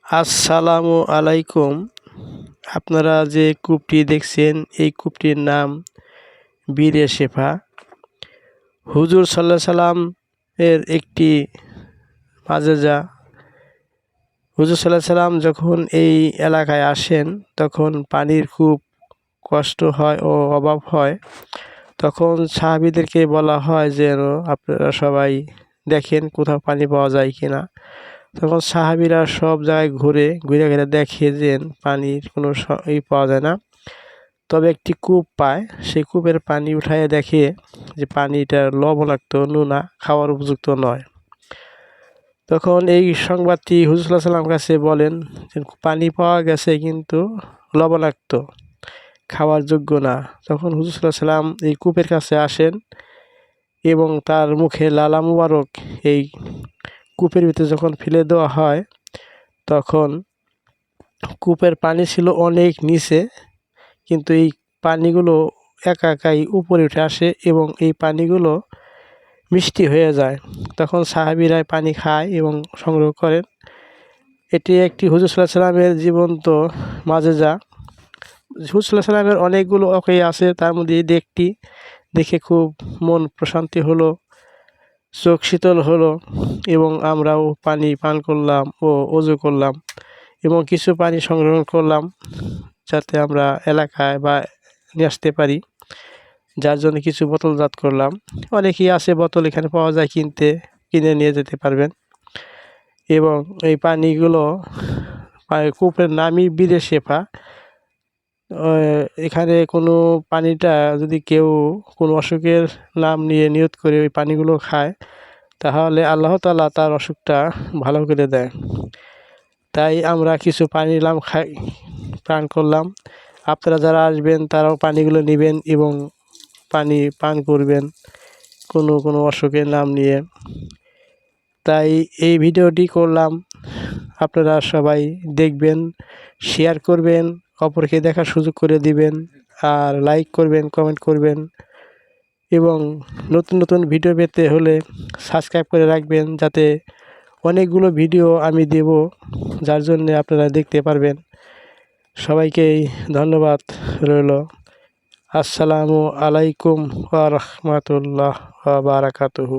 আসসালামু আলাইকুম। আপনারা যে কূপটি দেখছেন এই কূপটির নাম বীরে শেফা। হুজুর সাল্লাল্লাহু সাল্লাম এর একটি মাজেজা। হুজুর সাল্লাল্লাহু সাল্লাম যখন এই এলাকায় আসেন তখন পানির খুব কষ্ট হয় ও অভাব হয়। তখন সাহাবীদেরকে বলা হয় যেন আপনারা সবাই দেখেন কোথাও পানি পাওয়া যায় কিনা। তখন সাহাবীরা সব জায়গায় ঘুরে ঘুরে দেখে যে পানির কোনো পাওয়া যায় না। তবে একটি কূপ পায়, সেই কূপের পানি উঠায়ে দেখে যে পানিটা লবণাক্ত, নোনা, খাওয়ার উপযুক্ত নয়। তখন এই সংবাদটি হুজুর সাল্লাল্লাহু আলাইহি ওয়াসাল্লাম কাছে বলেন যে পানি পাওয়া গেছে কিন্তু লবণাক্ত, খাওয়ার যোগ্য না। তখন হুজুর সাল্লাল্লাহু আলাইহি ওয়াসাল্লাম এই কূপের কাছে আসেন এবং তার মুখে লালা মুবারক এই কূপের ভিতরে যখন ফেলে দেওয়া হয় তখন কূপের পানি ছিল অনেক নিচে, কিন্তু এই পানিগুলো একাই উপরে উঠে আসে এবং এই পানিগুলো মিষ্টি হয়ে যায়। তখন সাহাবীরা পানি খায় এবং সংগ্রহ করেন। এটি একটি হুজুর সাল্লাল্লাহু আলাইহি ওয়াসাল্লামের জীবন্ত মাজেজা। হুজুর সাল্লাল্লাহু আলাইহি ওয়াসাল্লামের অনেকগুলো ওয়াকিয়া আছে, তার মধ্যে এই একটি দেখে খুব মন প্রশান্তি হলো, চোখ শীতল হলো এবং আমরাও পানি পান করলাম ও ওযু করলাম এবং কিছু পানি সংগ্রহ করলাম যাতে আমরা এলাকায় বা নিয়ে আসতে পারি, যার জন্য কিছু বোতলজাত করলাম। অনেকেই আছে বোতল এখানে পাওয়া যায়, কিনে নিয়ে যেতে পারবেন। এবং এই পানিগুলো কূপের নামই বীরে শেফা। এখানে কোনো পানিটা যদি কেউ কোনো অসুখের নাম নিয়ে নিয়ত করে ওই পানিগুলো খায় তাহলে আল্লাহ তাআলা তার অসুখটা ভালো করে দেয়। তাই আমরা কিছু পানি নিলাম, পান করলাম। আপনারা যারা আসবেন তারাও পানিগুলো নেবেন এবং পানি পান করবেন কোনো অসুখের নাম নিয়ে। তাই এই ভিডিওটি করলাম, আপনারা সবাই দেখবেন, শেয়ার করবেন, অপরকে দেখার সুযোগ করে দিবেন, আর লাইক করবেন, কমেন্ট করবেন এবং নতুন ভিডিও পেতে হলে সাবস্ক্রাইব করে রাখবেন, যাতে অনেকগুলো ভিডিও আমি দেব, যার জন্যে আপনারা দেখতে পারবেন। সবাইকেই ধন্যবাদ রইল। আসসালামু আলাইকুম ওয়া রাহমাতুল্লাহ ওয়া বারাকাতুহু।